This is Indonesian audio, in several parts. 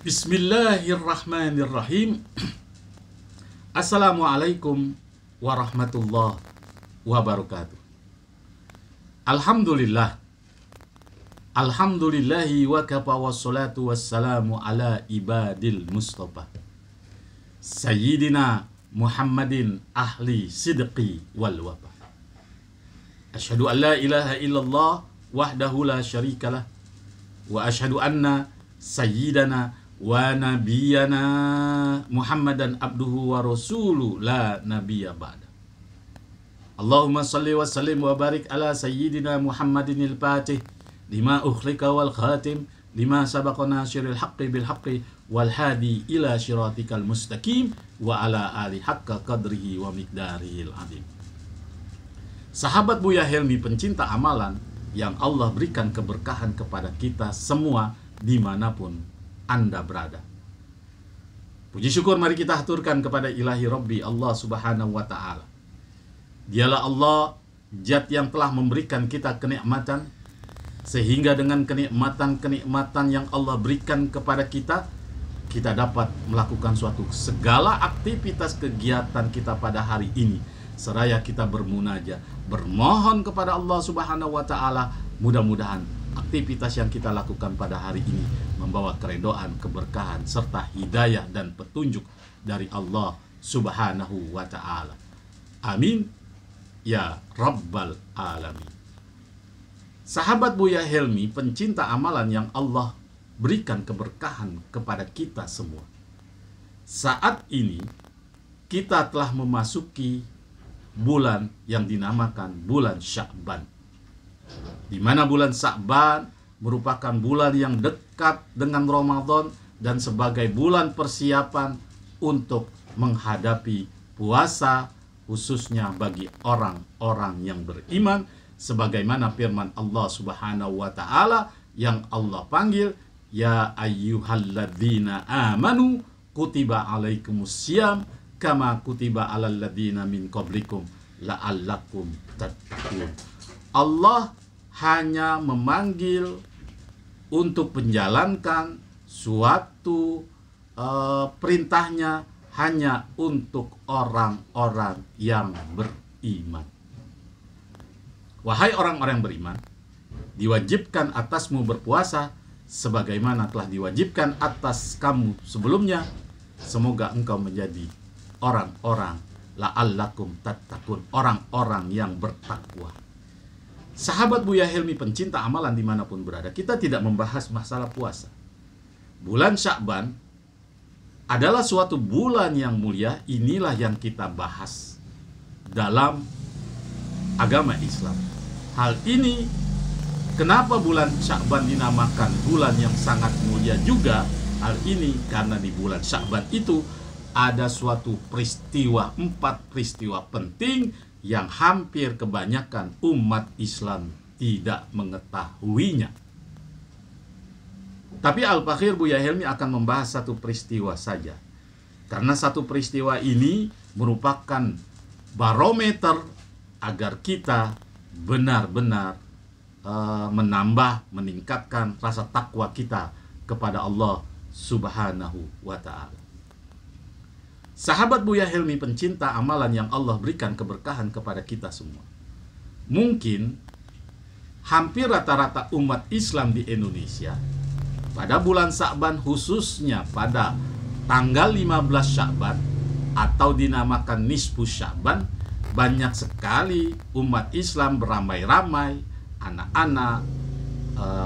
Bismillahirrahmanirrahim. Assalamualaikum warahmatullahi wabarakatuh. Alhamdulillah. Alhamdulillahi wa kafa wassalatu wassalamu ala ibadil mustafa Sayyidina Muhammadin ahli sidqi wal wafa. Asyhadu an la ilaha illallah wahdahu la syarikalah wa asyhadu anna sayyidana wa nabiyana Muhammadan abduhu wa rasuluh la nabiyya ba'da. Allahumma salli wa sallim wa barik ala sayyidina Muhammadinil fatih lima ukhlika wal khatim lima sabaqa nasiril haqqi bil haqqi wal hadi ila syiratikal mustaqim wa ala ali haqqa qadrihi wa miqdarihil azim. Sahabat Buya Helmi pencinta amalan yang Allah berikan keberkahan kepada kita semua dimanapun Anda berada. Puji syukur mari kita haturkan kepada Ilahi Rabbi Allah Subhanahu wa ta'ala. Dialah Allah Zat yang telah memberikan kita kenikmatan, sehingga dengan kenikmatan yang Allah berikan kepada kita, kita dapat melakukan suatu segala aktivitas kegiatan kita pada hari ini. Seraya kita bermunajat, bermohon kepada Allah Subhanahu wa ta'ala, mudah-mudahan aktivitas yang kita lakukan pada hari ini membawa keredoan, keberkahan, serta hidayah dan petunjuk dari Allah Subhanahu wa ta'ala. Amin ya Rabbal Alamin. Sahabat Buya Helmi pencinta amalan yang Allah berikan keberkahan kepada kita semua. Saat ini kita telah memasuki bulan yang dinamakan bulan Sya'ban, di mana bulan Sya'ban merupakan bulan yang dekat dengan Ramadan dan sebagai bulan persiapan untuk menghadapi puasa, khususnya bagi orang-orang yang beriman, sebagaimana firman Allah Subhanahu wa ta'ala yang Allah panggil, ya ayyuhalladzina amanu kutiba alaikumussyam kama kutiba alal ladzina min qablikum la'allakum tattaqun. Allah hanya memanggil untuk menjalankan suatu perintahnya hanya untuk orang-orang yang beriman. Wahai orang-orang beriman, diwajibkan atasmu berpuasa sebagaimana telah diwajibkan atas kamu sebelumnya. Semoga engkau menjadi orang-orang la'allakum tattaqun, orang-orang yang bertakwa. Sahabat Buya Helmi pencinta amalan dimanapun berada, kita tidak membahas masalah puasa. Bulan Sya'ban adalah suatu bulan yang mulia. Inilah yang kita bahas dalam agama Islam. Hal ini kenapa bulan Sya'ban dinamakan bulan yang sangat mulia juga? Hal ini karena di bulan Sya'ban itu ada suatu peristiwa, 4 peristiwa penting yang hampir kebanyakan umat Islam tidak mengetahuinya. Tapi Al-Fakhir Buya Helmi akan membahas satu peristiwa saja, karena satu peristiwa ini merupakan barometer agar kita benar-benar meningkatkan rasa takwa kita kepada Allah Subhanahu wa ta'ala. Sahabat Buya Helmi pencinta amalan yang Allah berikan keberkahan kepada kita semua. Mungkin hampir rata-rata umat Islam di Indonesia pada bulan Sya'ban, khususnya pada tanggal 15 Sya'ban atau dinamakan nisfu Sya'ban, banyak sekali umat Islam beramai-ramai, anak-anak,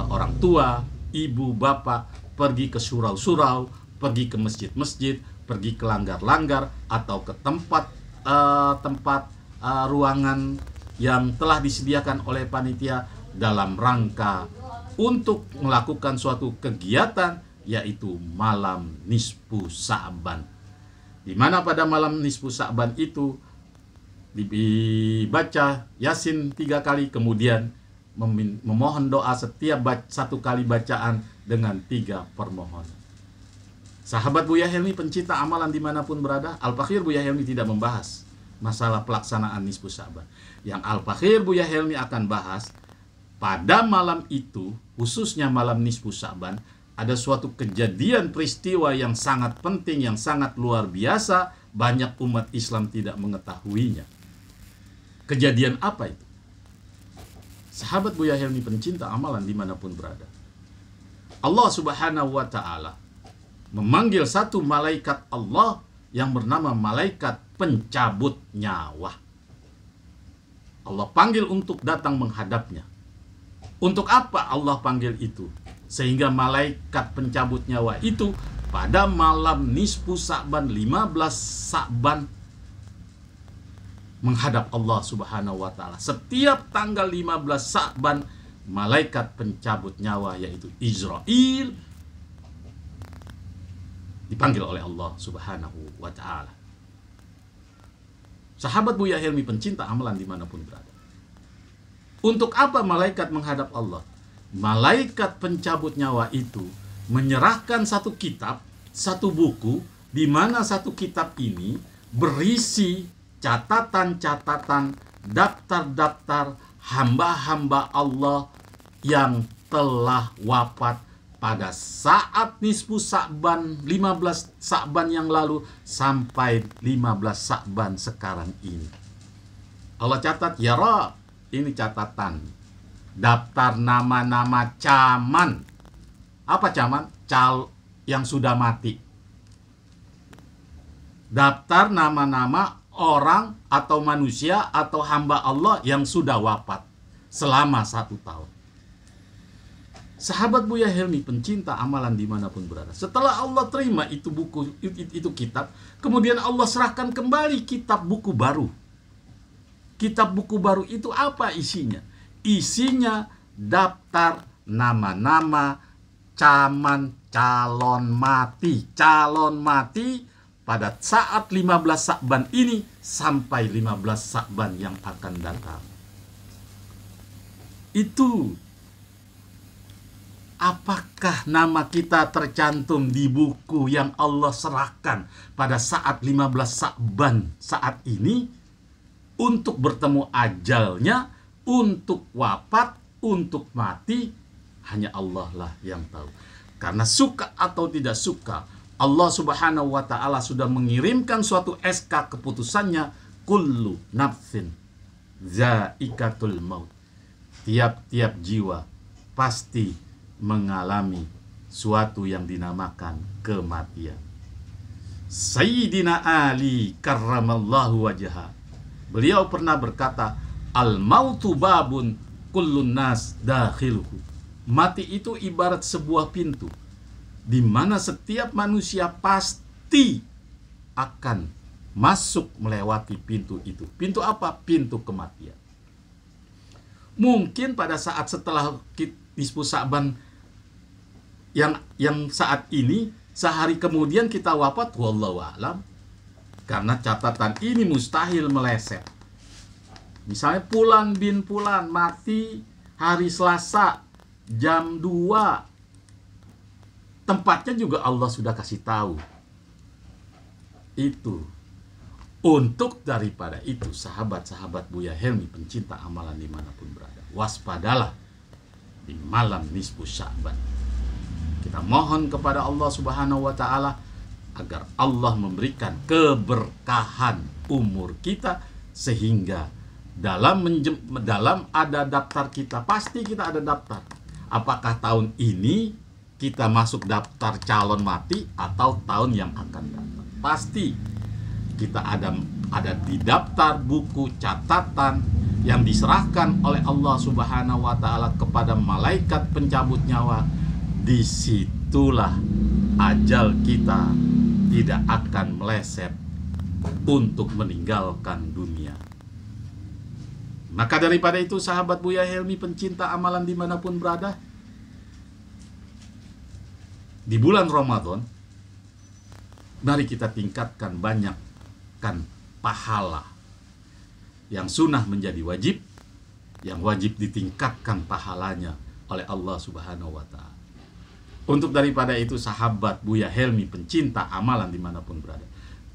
orang tua, ibu, bapak pergi ke surau-surau, pergi ke masjid-masjid, pergi ke langgar-langgar atau ke tempat ruangan yang telah disediakan oleh panitia dalam rangka untuk melakukan suatu kegiatan, yaitu malam nisfu Sya'ban, di mana pada malam nisfu Sya'ban itu dibaca Yasin 3 kali, kemudian memohon doa setiap satu kali bacaan dengan 3 permohonan. Sahabat Buya Helmi pencinta amalan dimanapun berada, Al-Fakhir Buya Helmi tidak membahas masalah pelaksanaan nisfu Sya'ban. Yang Al-Fakhir Buya Helmi akan bahas pada malam itu, khususnya malam nisfu Sya'ban, ada suatu kejadian peristiwa yang sangat penting, yang sangat luar biasa, banyak umat Islam tidak mengetahuinya. Kejadian apa itu? Sahabat Buya Helmi pencinta amalan dimanapun berada, Allah Subhanahu wa ta'ala memanggil satu malaikat Allah yang bernama malaikat pencabut nyawa. Allah panggil untuk datang menghadapnya. Untuk apa Allah panggil itu? Sehingga malaikat pencabut nyawa itu pada malam nisfu Sa'ban, 15 Sa'ban, menghadap Allah Subhanahu wa ta'ala. Setiap tanggal 15 Sa'ban, malaikat pencabut nyawa yaitu Israil dipanggil oleh Allah Subhanahu wa ta'ala. Sahabat Buya Helmi pencinta amalan dimanapun berada, untuk apa malaikat menghadap Allah? Malaikat pencabut nyawa itu menyerahkan satu kitab, satu buku, di mana satu kitab ini berisi catatan-catatan, daftar-daftar hamba-hamba Allah yang telah wafat pada saat nisfu Sa'ban, 15 Sa'ban yang lalu sampai 15 Sa'ban sekarang ini. Allah catat, ya Rab, ini catatan daftar nama-nama caman. Apa caman? Yang sudah mati. Daftar nama-nama orang atau manusia atau hamba Allah yang sudah wafat selama 1 tahun. Sahabat Buya Helmi pencinta amalan dimanapun berada, setelah Allah terima itu buku, itu kitab, kemudian Allah serahkan kembali kitab buku baru. Kitab buku baru itu apa isinya? Isinya daftar nama-nama caman calon mati. Calon mati pada saat 15 Sa'ban ini sampai 15 Sa'ban yang akan datang. Itu, apakah nama kita tercantum di buku yang Allah serahkan pada saat 15 Sa'ban saat ini untuk bertemu ajalnya, untuk wafat, untuk mati? Hanya Allah lah yang tahu. Karena suka atau tidak suka, Allah Subhanahu wa ta'ala sudah mengirimkan suatu SK keputusannya, kullu nafsin zaikatul maut. Tiap-tiap jiwa pasti mengalami suatu yang dinamakan kematian. Sayyidina Ali karramallahu wajhah, beliau pernah berkata, al-mautu babun kullun nas dakhiluhu. Mati itu ibarat sebuah pintu di mana setiap manusia pasti akan masuk melewati pintu itu. Pintu apa? Pintu kematian. Mungkin pada saat setelah nisfu Sa'ban yang saat ini, sehari kemudian kita wafat, wallahu a'lam. Karena catatan ini mustahil meleset. Misalnya Fulan bin Fulan mati hari Selasa jam 2. Tempatnya juga Allah sudah kasih tahu. Itu. Untuk daripada itu, sahabat-sahabat Buya Helmi pencinta amalan dimanapun berada, waspadalah di malam nisfu Sa'ban. Kita mohon kepada Allah Subhanahu wa ta'ala agar Allah memberikan keberkahan umur kita, sehingga dalam ada daftar kita, pasti kita ada daftar. Apakah tahun ini kita masuk daftar calon mati atau tahun yang akan datang? Pasti kita ada di daftar buku catatan yang diserahkan oleh Allah Subhanahu wa ta'ala kepada malaikat pencabut nyawa. Disitulah ajal kita tidak akan meleset untuk meninggalkan dunia. Maka daripada itu, sahabat Buya Helmi pencinta amalan dimanapun berada, di bulan Ramadan, mari kita tingkatkan banyakkan pahala. Yang sunnah menjadi wajib, yang wajib ditingkatkan pahalanya oleh Allah Subhanahu wa ta'ala. Untuk daripada itu, sahabat Buya Helmi pencinta amalan dimanapun berada,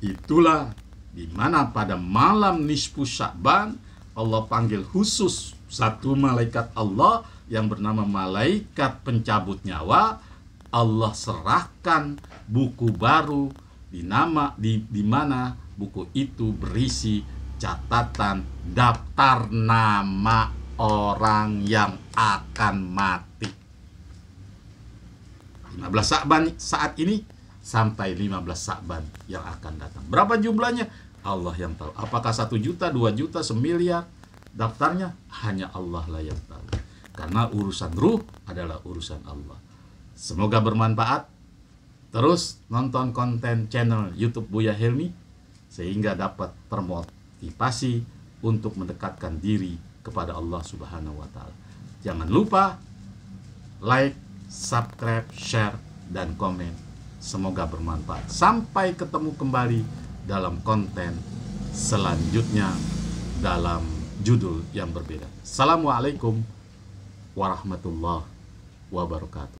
itulah dimana pada malam nisfu Sa'ban Allah panggil khusus satu malaikat Allah yang bernama malaikat pencabut nyawa Allah serahkan buku baru di mana buku itu berisi catatan daftar nama orang yang akan mati. 15 Sa'ban saat ini sampai 15 Sa'ban yang akan datang. Berapa jumlahnya? Allah yang tahu. Apakah 1 juta, 2 juta, 1 miliar? Daftarnya hanya Allah lah yang tahu. Karena urusan ruh adalah urusan Allah. Semoga bermanfaat. Terus nonton konten channel YouTube Buya Helmi sehingga dapat termotivasi untuk mendekatkan diri kepada Allah Subhanahu wa taala. Jangan lupa like, subscribe, share, dan komen. Semoga bermanfaat. Sampai ketemu kembali dalam konten selanjutnya dalam judul yang berbeda. Assalamualaikum warahmatullahi wabarakatuh.